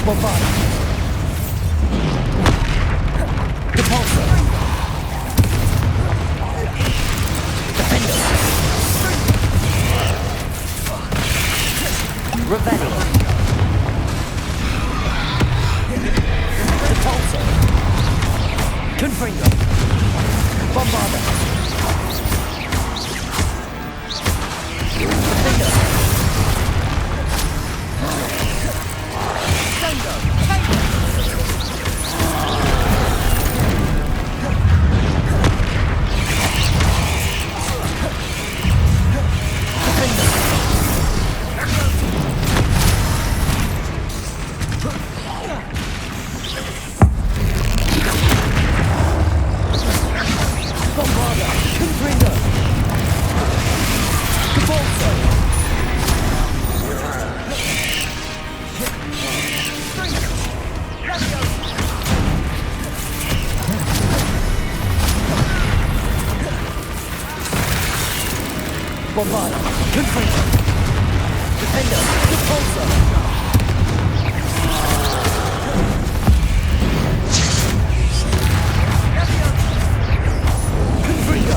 Bombarda. Repulsor. Defender. Revelio. Repulsor. Confringo. Bombarda. Defender. Bombarda, Confringo, Defender, Repulsor. Confringo.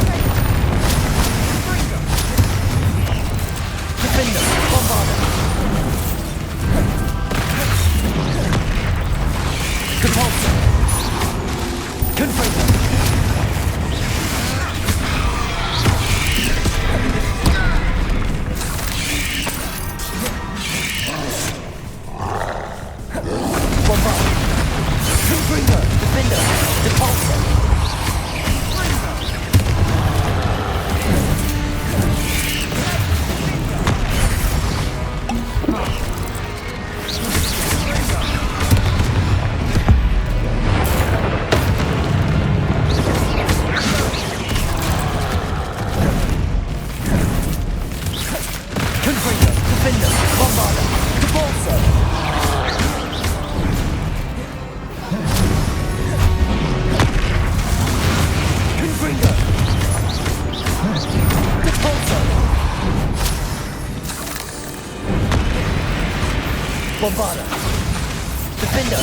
Defender, Bombarda. Repulsor. Confringo. Defender, Repulsor. Confringo, Defender, Bombarda, Repulsor. Bombarda. Defender.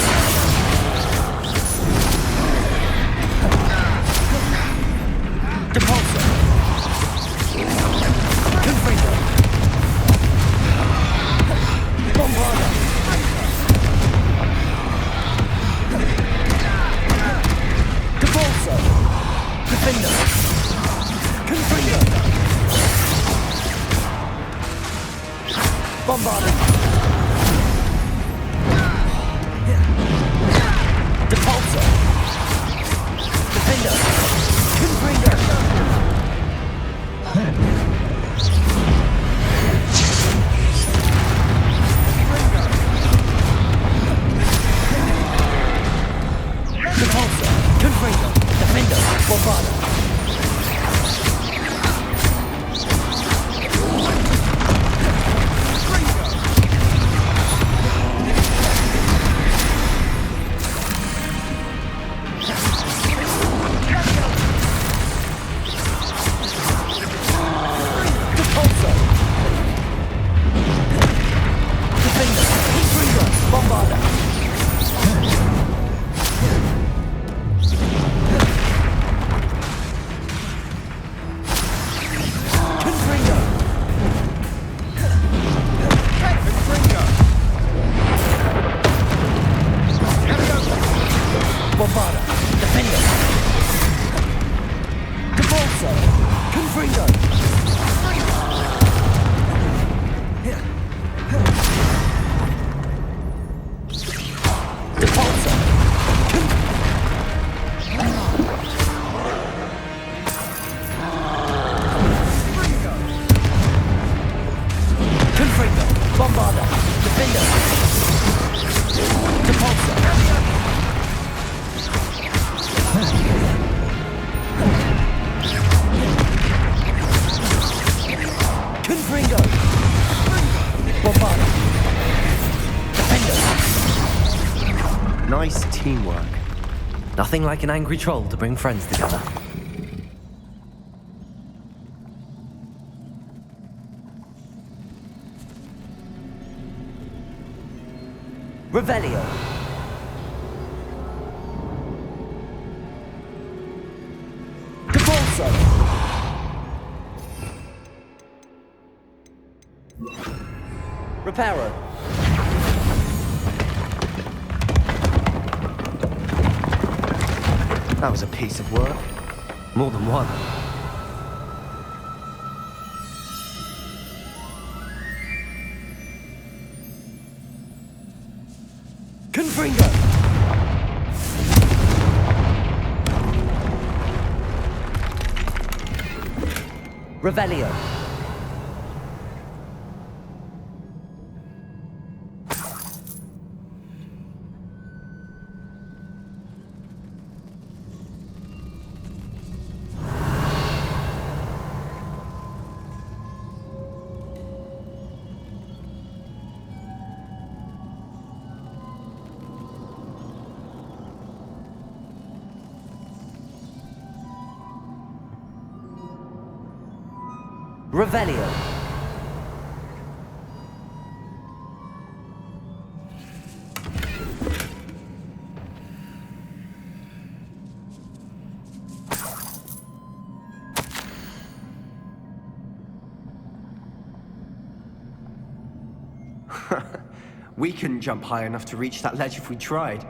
Repulsor. Confringo. Bombarda. Repulsor. Defender. Confringo. Bombarda. Repulsor. Defender. Confringo. Repulsor. Confringo. Defender. Bombarda. Bombarda. Defender. Repulsor. Confringo. Repulsor. Confringo. Bombarda. Defender. Repulsor. Confringo. Bombarda. Defender. Nice teamwork. Nothing like an angry troll to bring friends together. Revelio. also. Reparo. That was a piece of work. More than one. Confringo. Revelio. Revelio. We couldn't jump high enough to reach that ledge if we tried.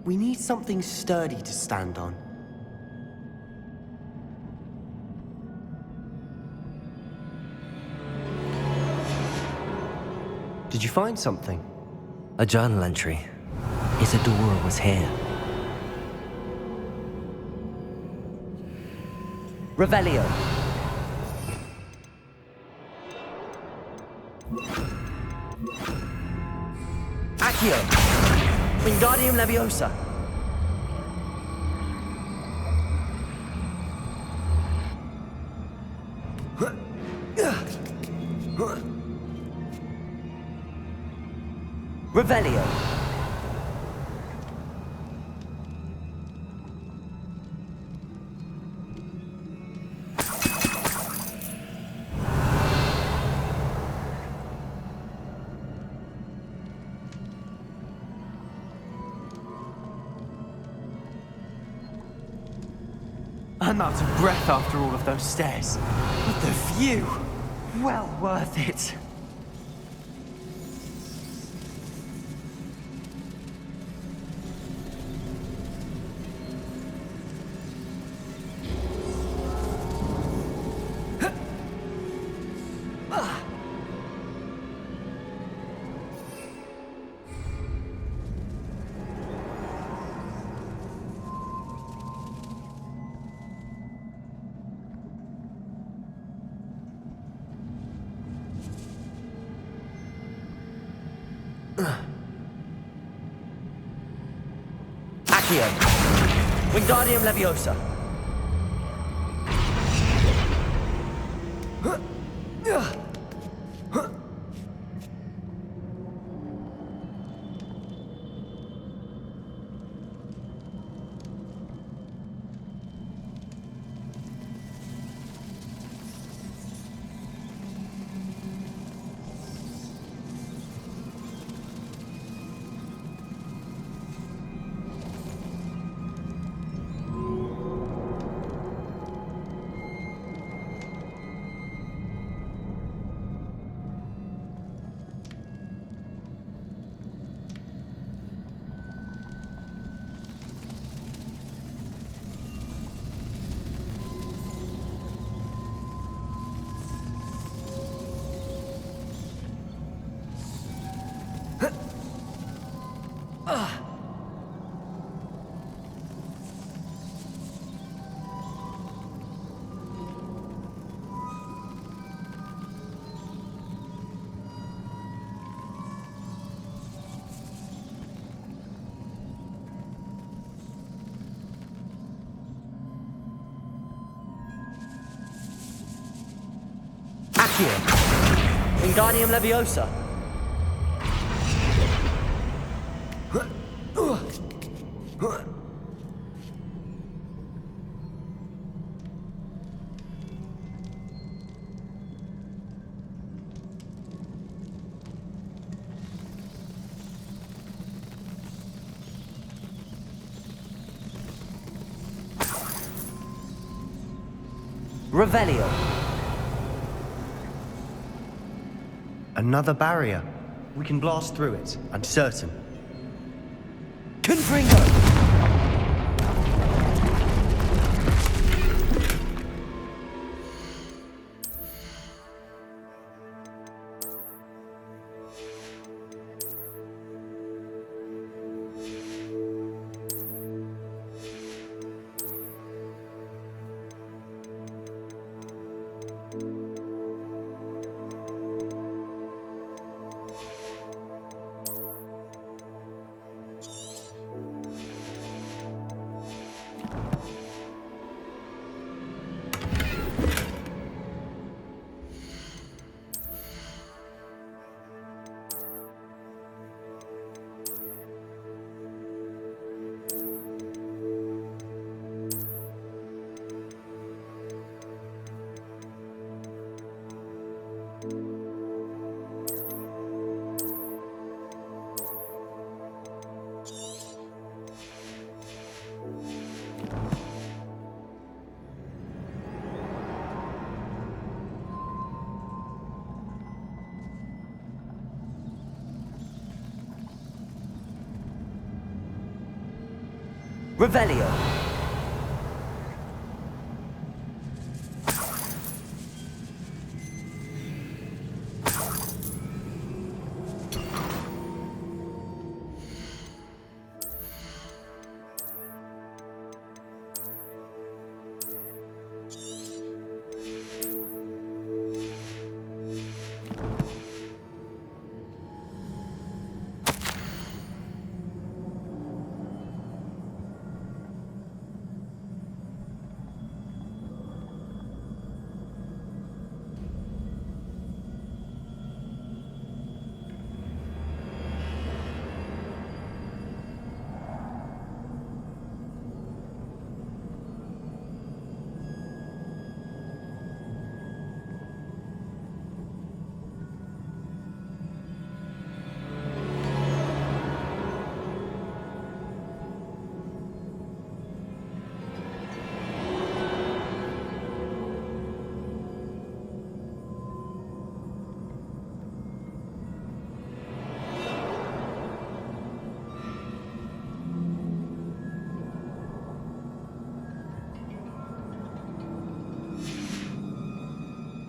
We need something sturdy to stand on. Did you find something? A journal entry. Isadora was here. Revelio. Accio. Wingardium Leviosa. Revelio. I'm out of breath after all of those stairs. But the view! Well worth it. Accio. Wingardium Leviosa. Accio. Wingardium Leviosa. Revelio. Another barrier. We can blast through it, I'm certain. Confringo. Revelio.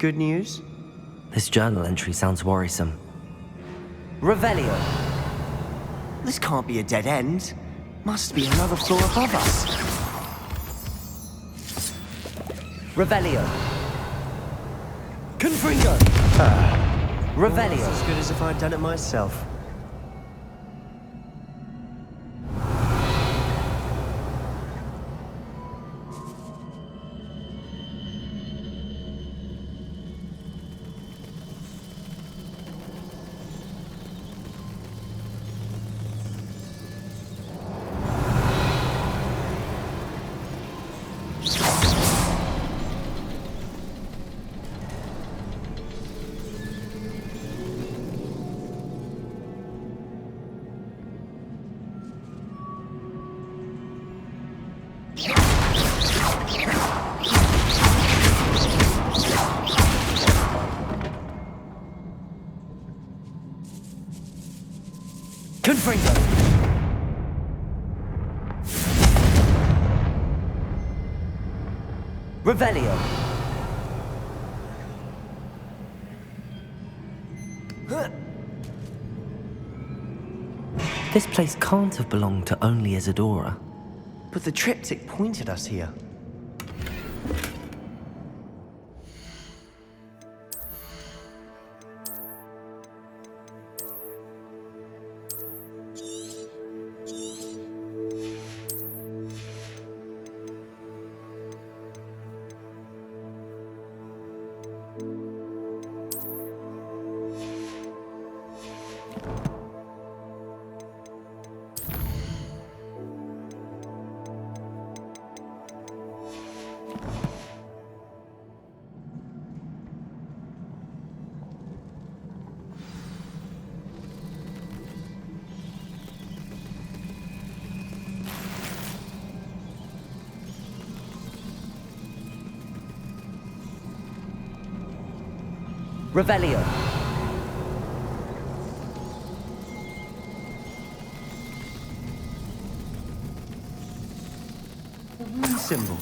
Good news? This journal entry sounds worrisome. Revelio. This can't be a dead end. Must be another floor above us. Revelio. Confringo. Revelio. As good as if I'd done it myself. Confringo. Revelio. This place can't have belonged to only Isadora. But the triptych pointed us here. Revelio. Rune symbol.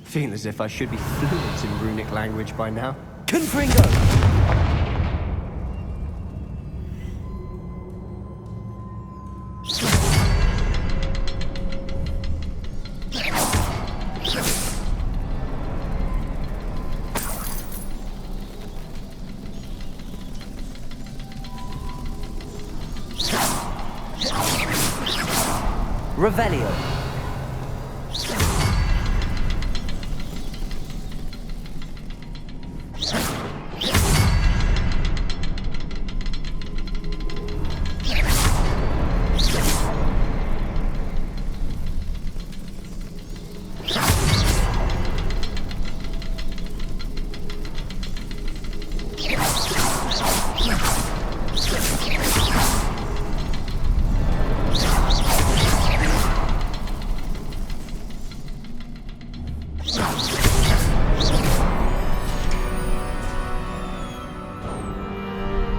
Feel as if I should be fluent in runic language by now. Confringo. Revelio.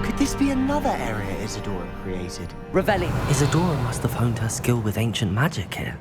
Could this be another area Isadora created? Revelio. Isadora must have honed her skill with ancient magic here.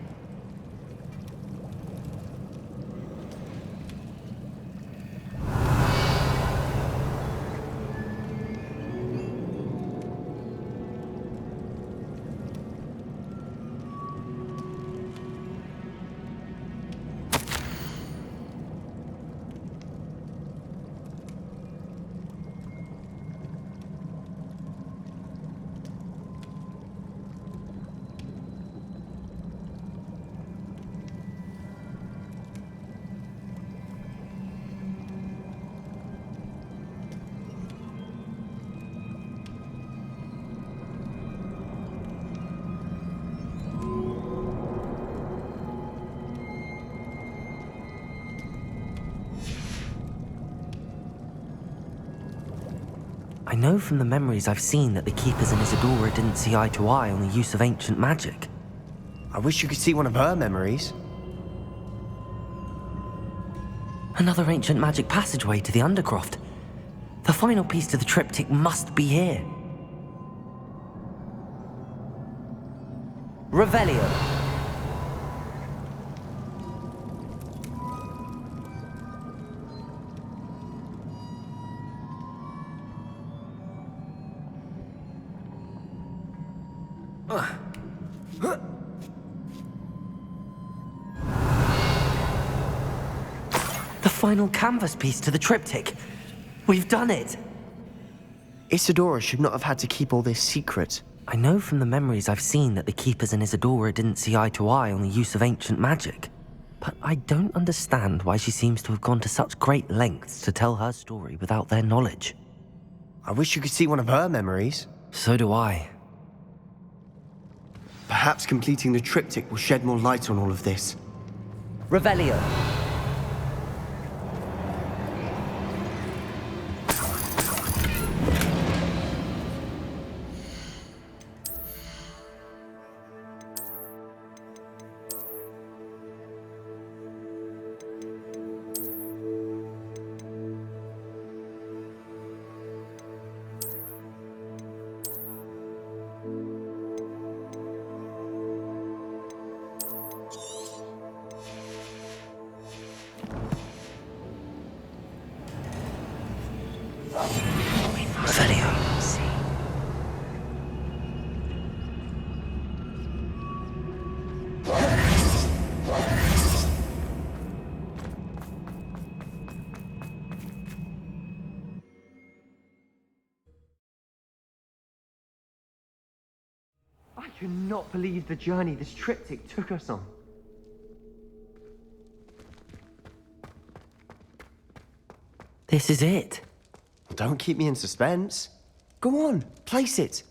I know from the memories I've seen that the Keepers and Isadora didn't see eye to eye on the use of ancient magic. I wish you could see one of her memories. Another ancient magic passageway to the Undercroft. The final piece to the triptych must be here. Revelio. The final canvas piece to the triptych. We've done it! Isadora should not have had to keep all this secret. I know from the memories I've seen that the Keepers and Isadora didn't see eye to eye on the use of ancient magic. But I don't understand why she seems to have gone to such great lengths to tell her story without their knowledge. I wish you could see one of her memories. So do I. Perhaps completing the triptych will shed more light on all of this. Revelio. Revelio. I cannot believe the journey this triptych took us on. This is it. Don't keep me in suspense. Go on, place it.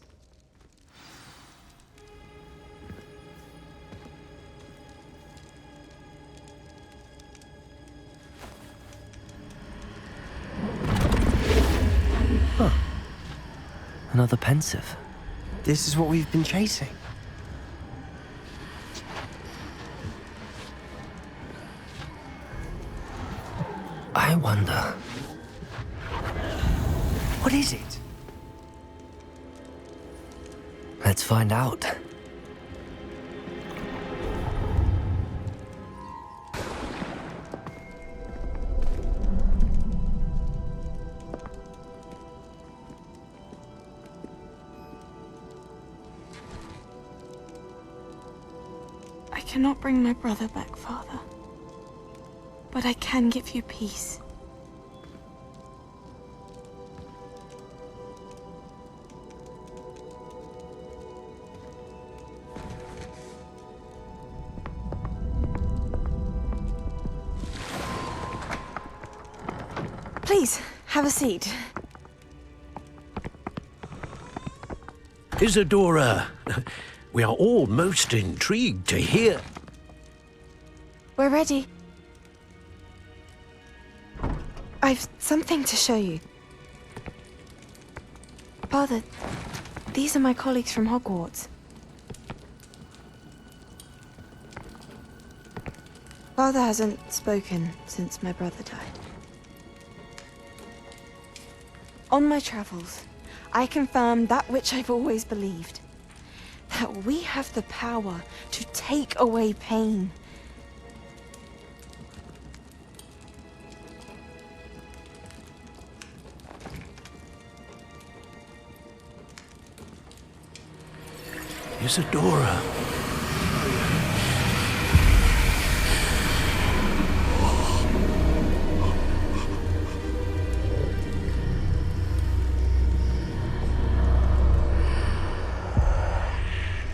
Another pensive. This is what we've been chasing. I wonder. What is it? Let's find out. I cannot bring my brother back, Father. But I can give you peace. Please, have a seat. Isadora, we are all most intrigued to hear. We're ready. I've something to show you. Father, these are my colleagues from Hogwarts. Father hasn't spoken since my brother died. On my travels, I confirmed that which I've always believed. That we have the power to take away pain. Isadora.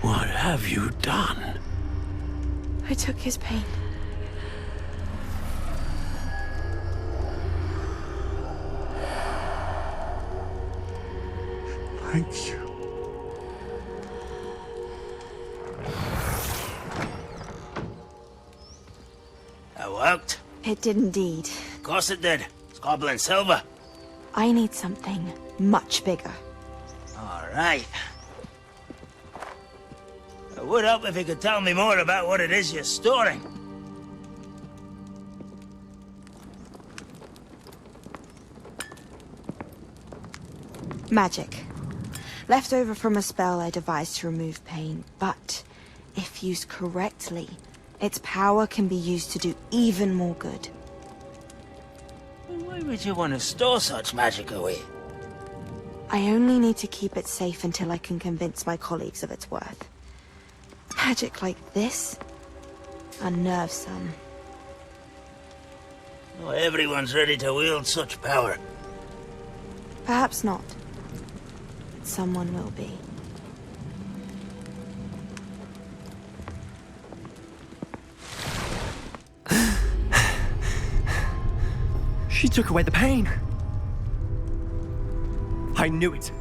What have you done? I took his pain. Thank you. That worked. It did indeed. Of course it did. It's goblin silver. I need something much bigger. All right. It would help if you could tell me more about what it is you're storing. Magic. Left over from a spell I devised to remove pain, but if used correctly, its power can be used to do even more good. Why would you want to store such magic away? I only need to keep it safe until I can convince my colleagues of its worth. Magic like this unnerves some. Not everyone's ready to wield such power. Perhaps not. But someone will be. She took away the pain. I knew it.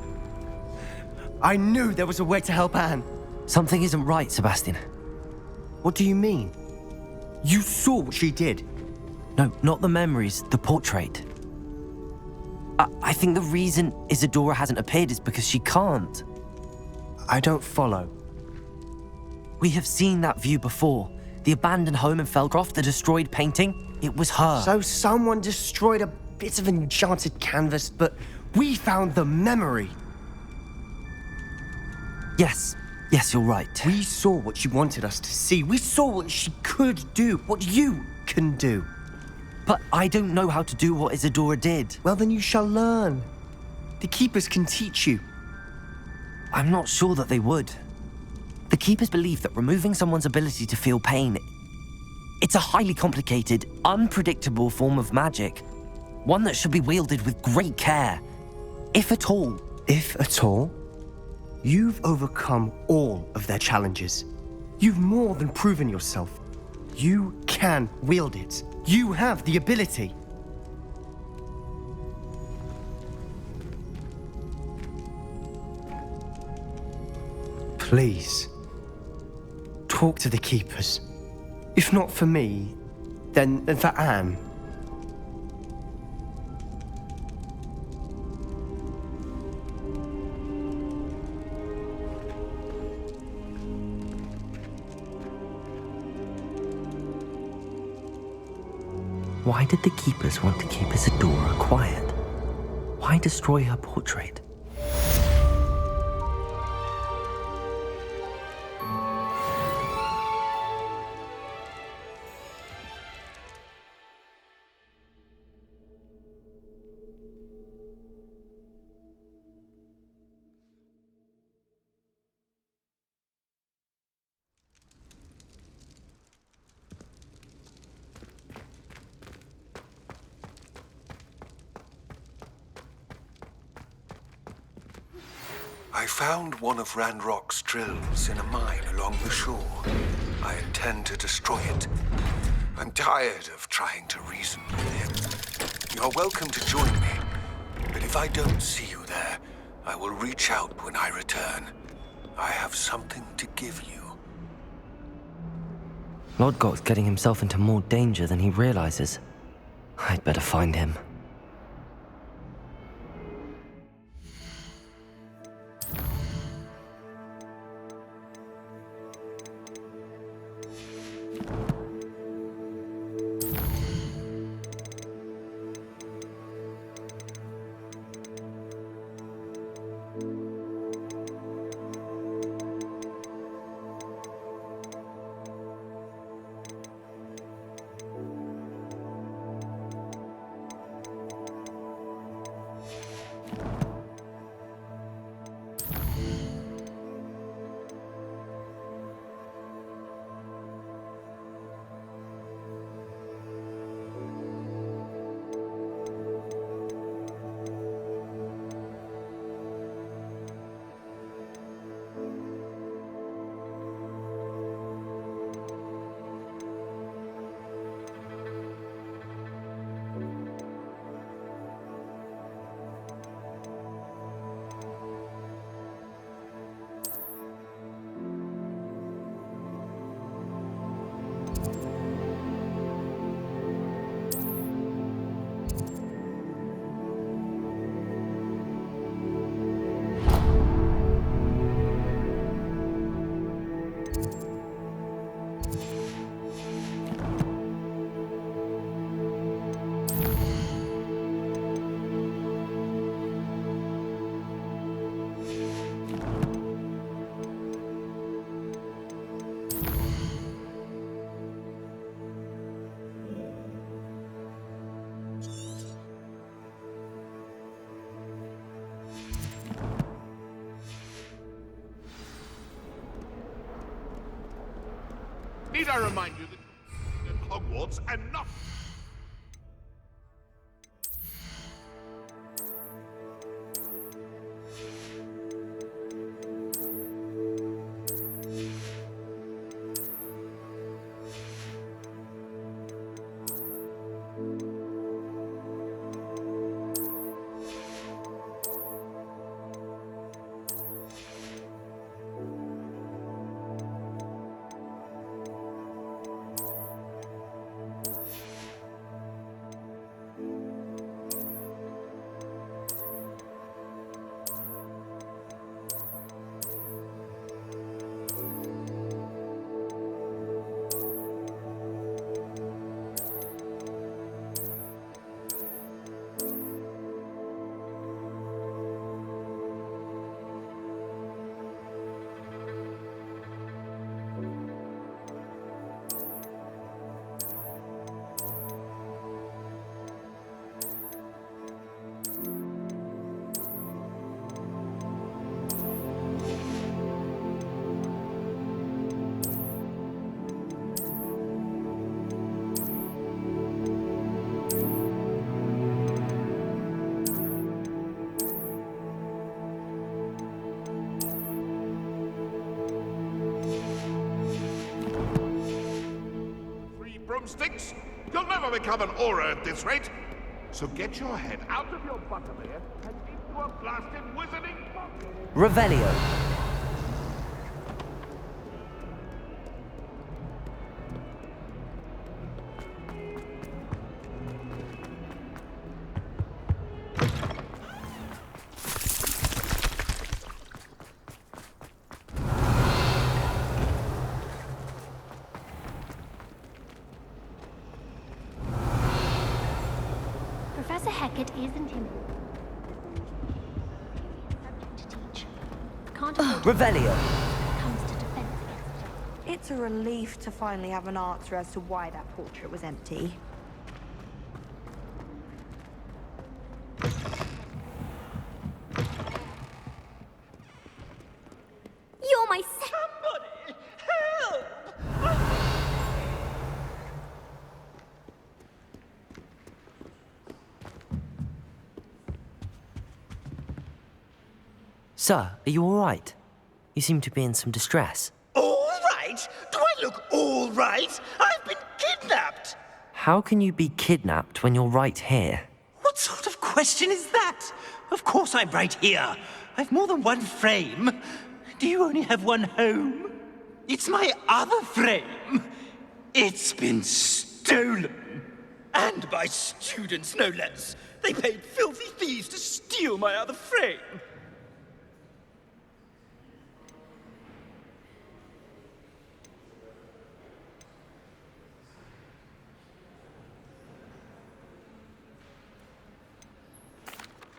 I knew there was a way to help Anne. Something isn't right, Sebastian. What do you mean? You saw what she did. No, not the memories, the portrait. I think the reason Isadora hasn't appeared is because she can't. I don't follow. We have seen that view before. The abandoned home in Felcroft, the destroyed painting, it was her. So someone destroyed a bit of enchanted canvas, but we found the memory. Yes, you're right. We saw what she wanted us to see. We saw what she could do, what you can do. But I don't know how to do what Isadora did. Well, then you shall learn. The Keepers can teach you. I'm not sure that they would. The Keepers believe that removing someone's ability to feel pain, it's a highly complicated, unpredictable form of magic. One that should be wielded with great care. If at all. If at all? You've overcome all of their challenges. You've more than proven yourself. You can wield it. You have the ability. Please, talk to the Keepers. If not for me, then for Anne. Why did the Keepers want to keep Isadora quiet? Why destroy her portrait? I found one of Randrock's drills in a mine along the shore. I intend to destroy it. I'm tired of trying to reason with him. You're welcome to join me, but if I don't see you there, I will reach out when I return. I have something to give you. Lodgok's getting himself into more danger than he realizes. I'd better find him. Need I remind you that you're at Hogwarts and not... Broomsticks? You'll never become an aura at this rate. So get your head out of your butterbeer and into a blasted wizarding box. Revelio. Professor Hackett isn't him. can't afford Revelio. when it comes to defense against it. It's a relief to finally have an answer as to why that portrait was empty. You're my Somebody help! Sir, are you all right? You seem to be in some distress. All right? Do I look all right? I've been kidnapped! How can you be kidnapped when you're right here? What sort of question is that? Of course I'm right here. I've more than one frame. Do you only have one home? It's my other frame. It's been stolen. And by students, no less. They paid filthy thieves to steal my other frame.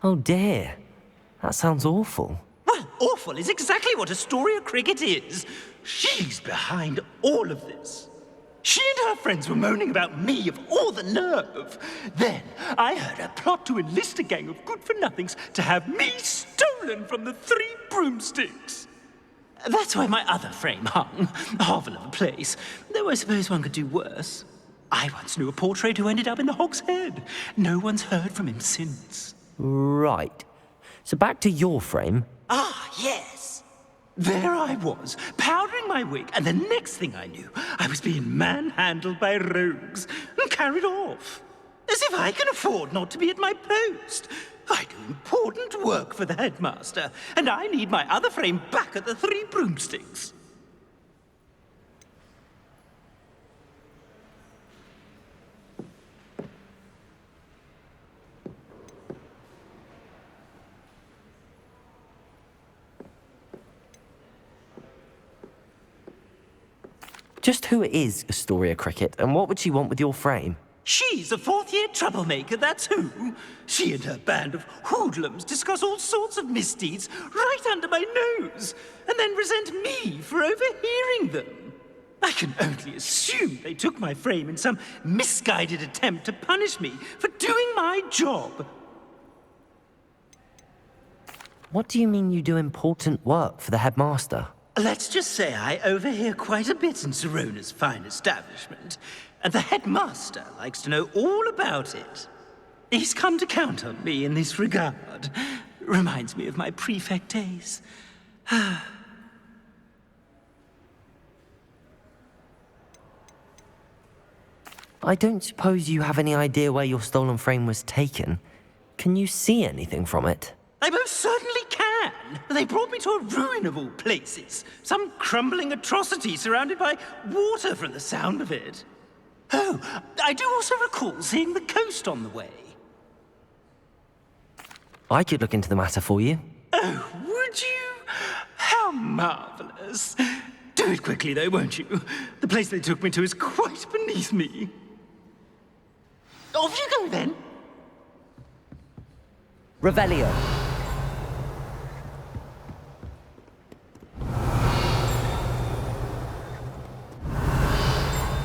Oh dear. That sounds awful. Well, awful is exactly what Astoria Cricket is. She's behind all of this. She and her friends were moaning about me of all the nerve. Then I heard her plot to enlist a gang of good-for-nothings to have me stolen from the Three Broomsticks. That's why my other frame hung. A hovel of a place. Though I suppose one could do worse. I once knew a portrait who ended up in the Hog's Head. No one's heard from him since. Right. So back to your frame. Ah, yes. There I was, powdering my wig, and the next thing I knew, I was being manhandled by rogues and carried off. As if I can afford not to be at my post. I do important work for the headmaster, and I need my other frame back at the Three Broomsticks. Just who is Astoria Cricket, and what would she want with your frame? She's a fourth-year troublemaker, that's who. She and her band of hoodlums discuss all sorts of misdeeds right under my nose, and then resent me for overhearing them. I can only assume they took my frame in some misguided attempt to punish me for doing my job. What do you mean you do important work for the headmaster? Let's just say I overhear quite a bit in Serona's fine establishment, and the headmaster likes to know all about it. He's come to count on me in this regard. Reminds me of my prefect days. I don't suppose you have any idea where your stolen frame was taken. Can you see anything from it? I most certainly can. They brought me to a ruin of all places. Some crumbling atrocity surrounded by water from the sound of it. Oh, I do also recall seeing the coast on the way. I could look into the matter for you. Oh, would you? How marvelous. Do it quickly, though, won't you? The place they took me to is quite beneath me. Off you go, then. Revelio.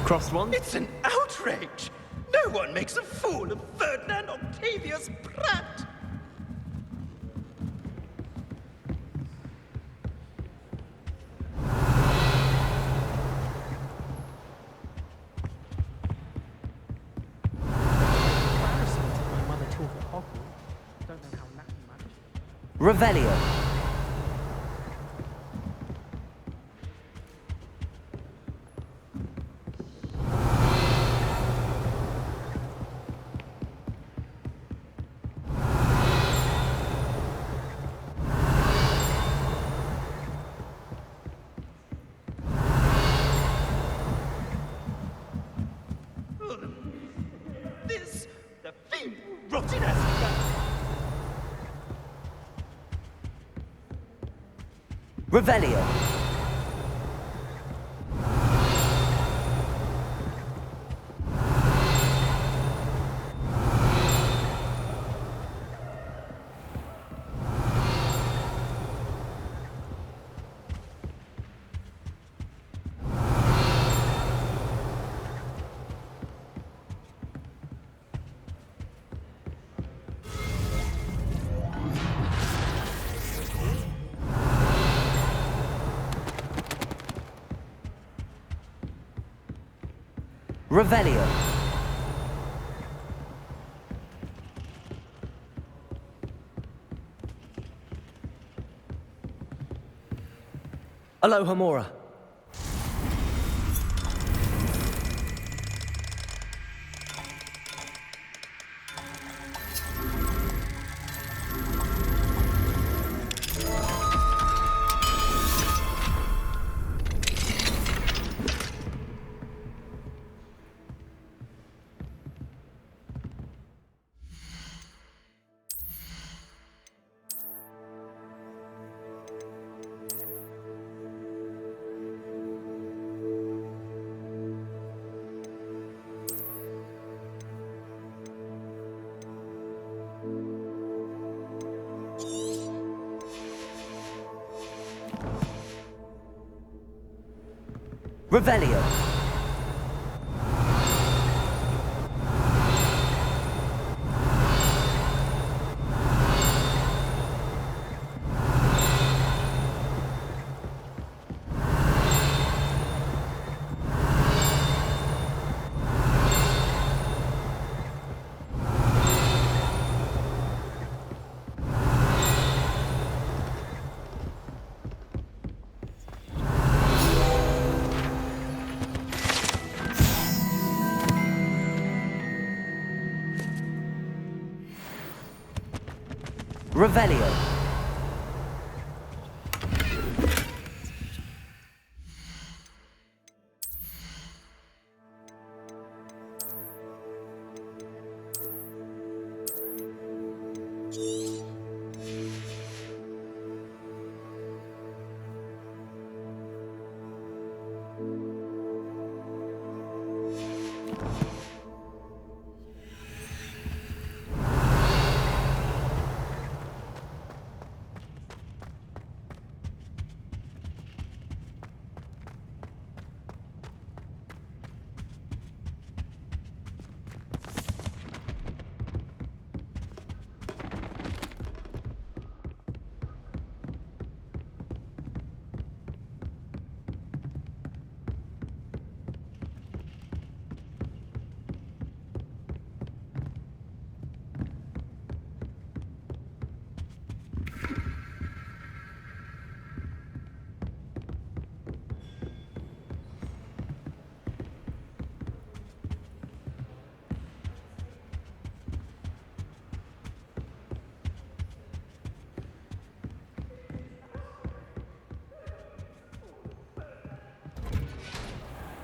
Crossed one? It's an outrage! No one makes a fool of Ferdinand Octavius Pratt! Revelio. This, the fiend who rotted as Revelio. Revelio. Alohomora. Revelio. Revelio.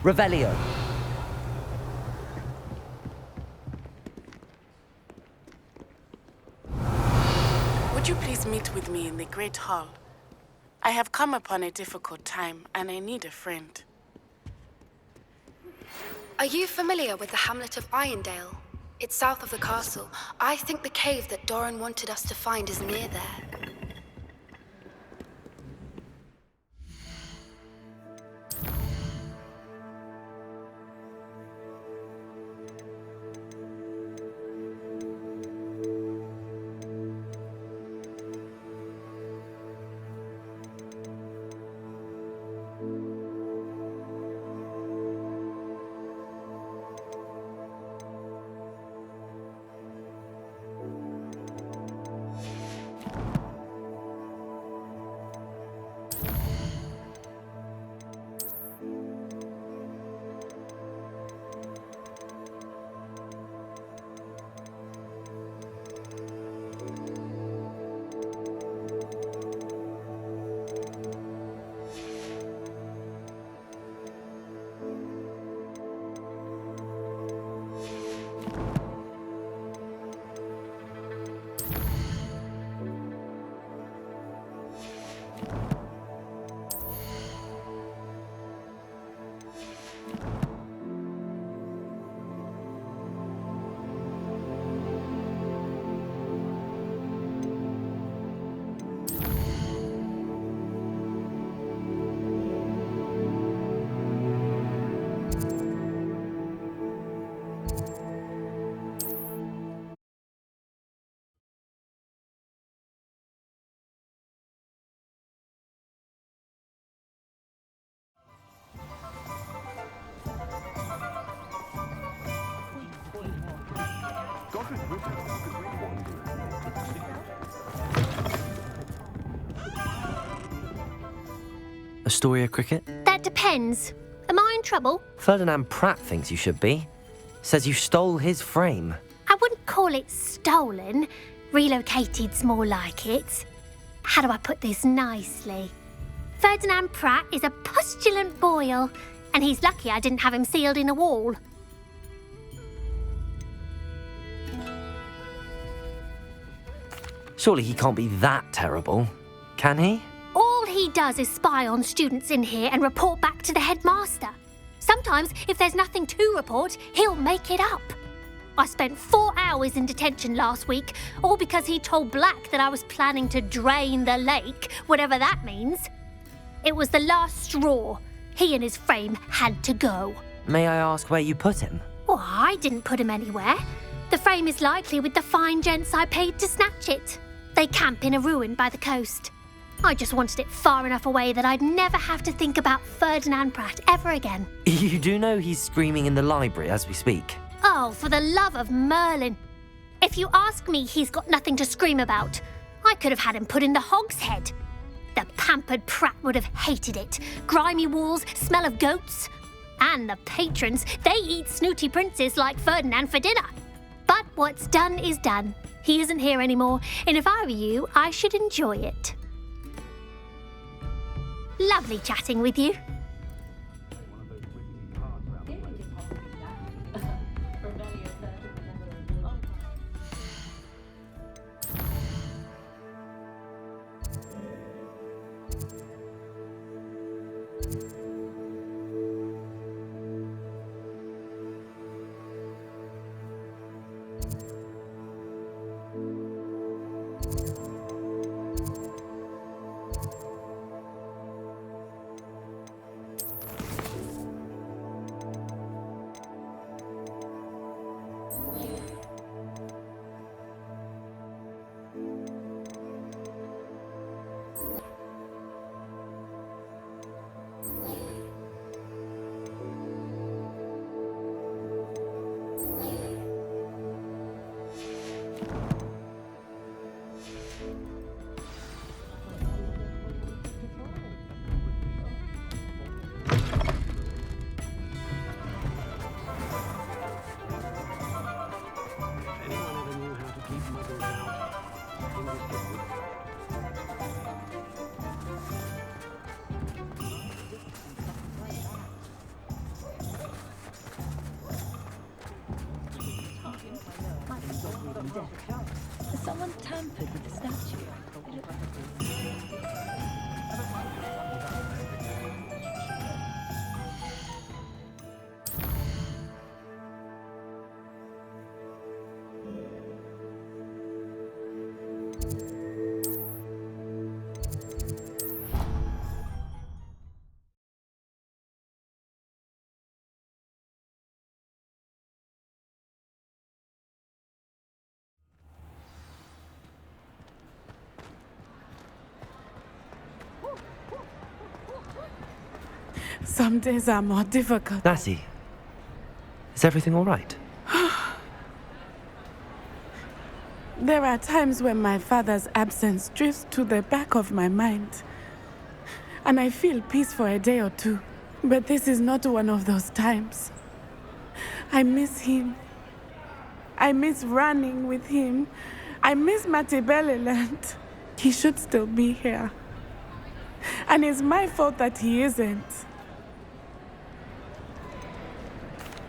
Revelio. Would you please meet with me in the Great Hall? I have come upon a difficult time, and I need a friend. Are you familiar with the hamlet of Irondale? It's south of the castle. I think the cave that Doran wanted us to find is near there. Astoria Cricket? That depends. Am I in trouble? Ferdinand Pratt thinks you should be. Says you stole his frame. I wouldn't call it stolen. Relocated's more like it. How do I put this nicely? Ferdinand Pratt is a postulant boil, and he's lucky I didn't have him sealed in a wall. Surely he can't be that terrible, can he? All he does is spy on students in here and report back to the headmaster. Sometimes, if there's nothing to report, he'll make it up. I spent 4 hours in detention last week, all because he told Black that I was planning to drain the lake, whatever that means. It was the last straw. He and his frame had to go. May I ask where you put him? Well, I didn't put him anywhere. The frame is likely with the fine gents I paid to snatch it. They camp in a ruin by the coast. I just wanted it far enough away that I'd never have to think about Ferdinand Pratt ever again. You do know he's screaming in the library as we speak. Oh, for the love of Merlin. If you ask me, he's got nothing to scream about. I could have had him put in the hogshead. The pampered Pratt would have hated it. Grimy walls, smell of goats. And the patrons, they eat snooty princes like Ferdinand for dinner. But what's done is done. He isn't here anymore, and if I were you, I should enjoy it. Lovely chatting with you. Someone tampered with the statue. Some days are more difficult. Natty, is everything all right? There are times when my father's absence drifts to the back of my mind, and I feel peace for a day or two. But this is not one of those times. I miss him. I miss running with him. I miss Matibeleland. He should still be here. And it's my fault that he isn't.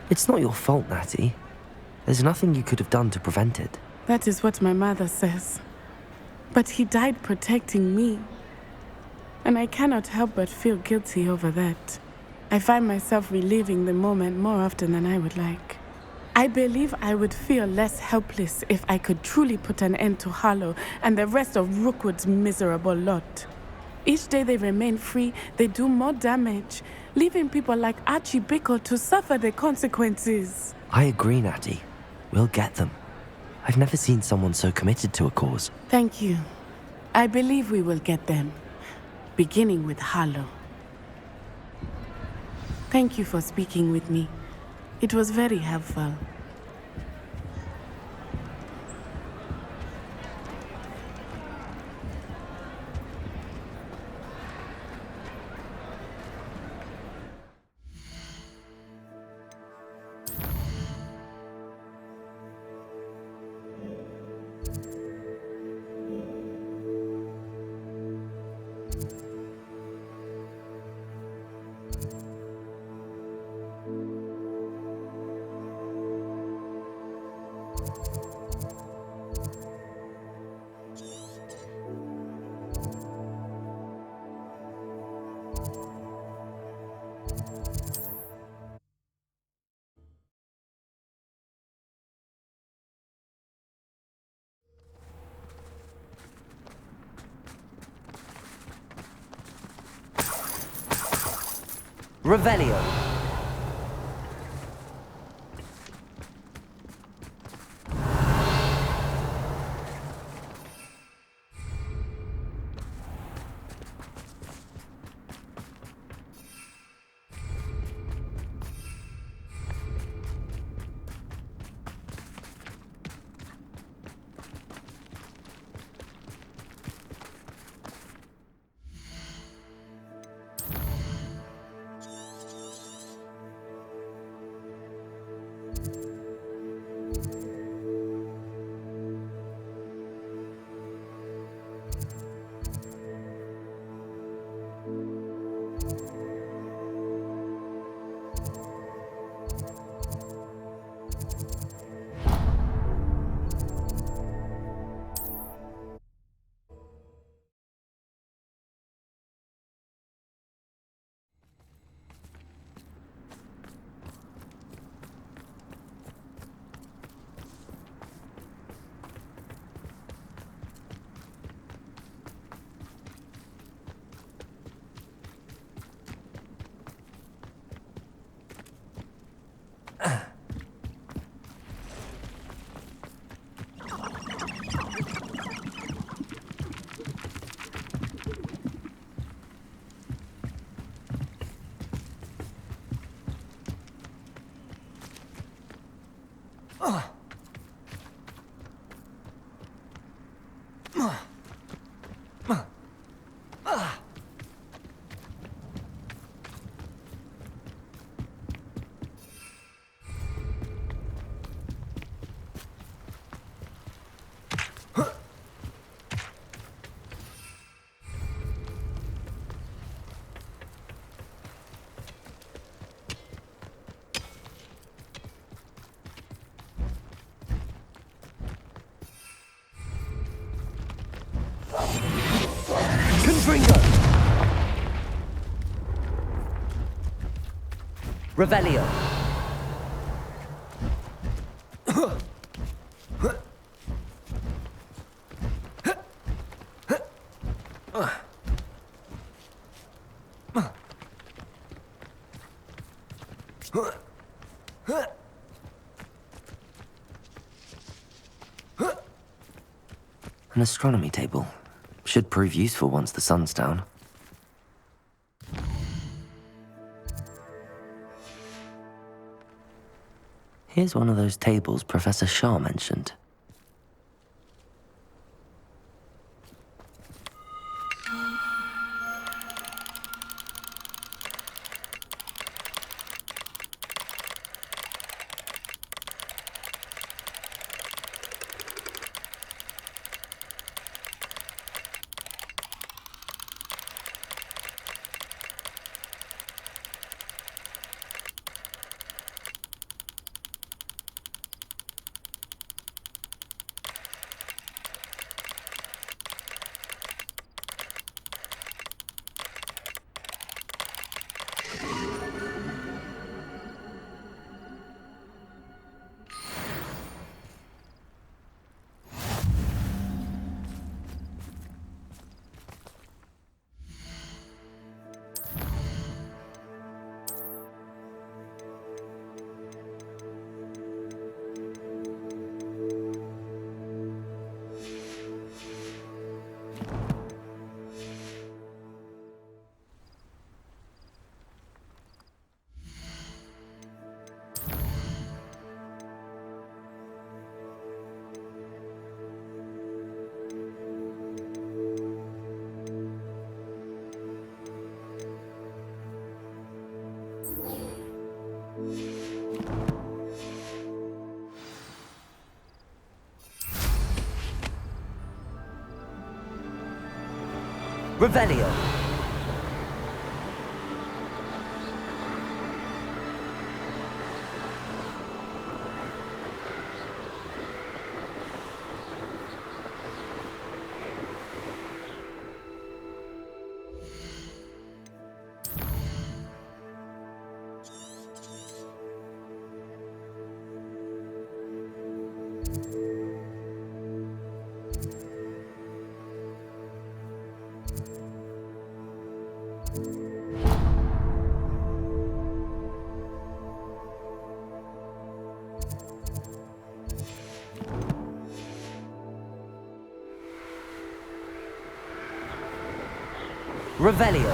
It's not your fault, Natty. There's nothing you could have done to prevent it. That is what my mother says. But he died protecting me. And I cannot help but feel guilty over that. I find myself reliving the moment more often than I would like. I believe I would feel less helpless if I could truly put an end to Harlow and the rest of Rookwood's miserable lot. Each day they remain free, they do more damage, leaving people like Archie Bickle to suffer the consequences. I agree, Natty. We'll get them. I've never seen someone so committed to a cause. Thank you. I believe we will get them, beginning with Harlow. Thank you for speaking with me. It was very helpful. Revelio. Confringo. Revelio. An astronomy table. Should prove useful once the sun's down. Here's one of those tables Professor Shah mentioned. Revelio. Revelio.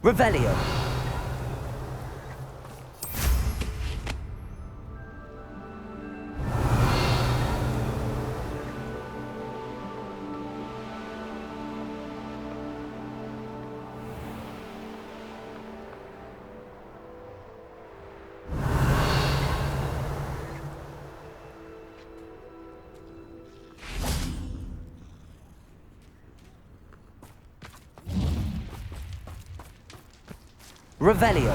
Revelio. Revelio.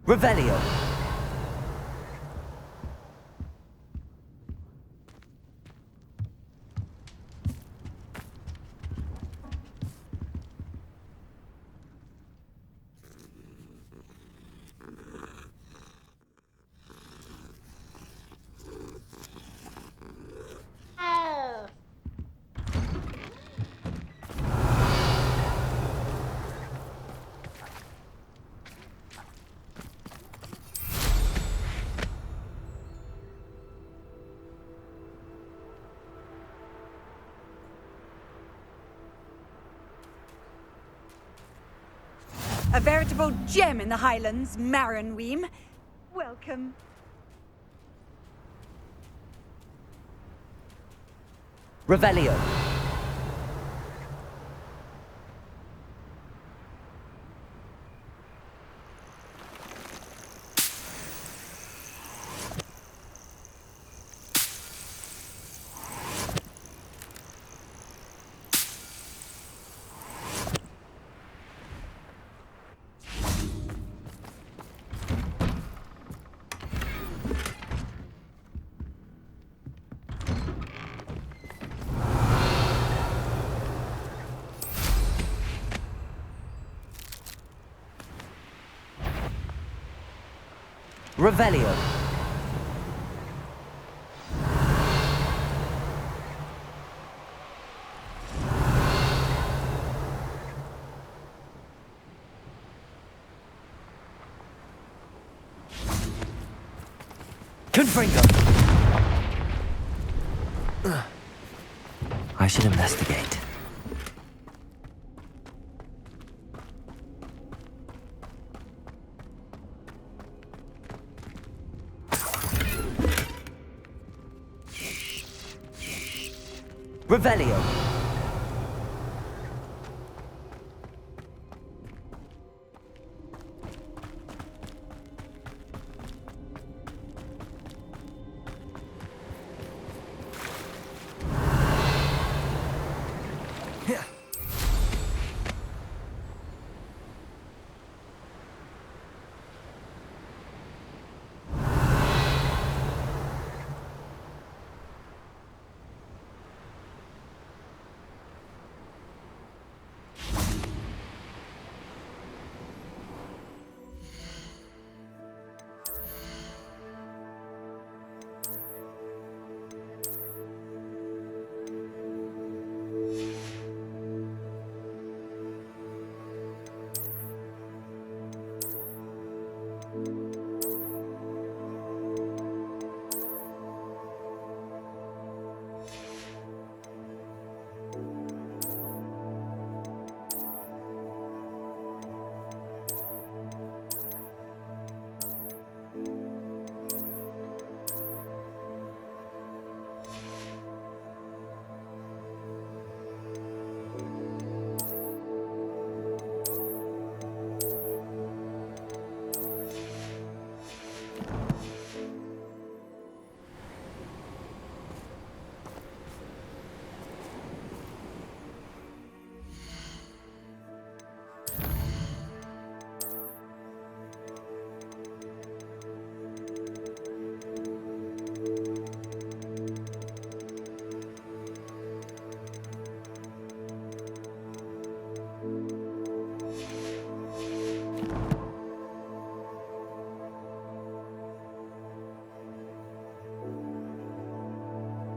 Revelio. A veritable gem in the Highlands, Maranweem. Welcome. Revelio. Revelio. Confringo. I should investigate. Revelio.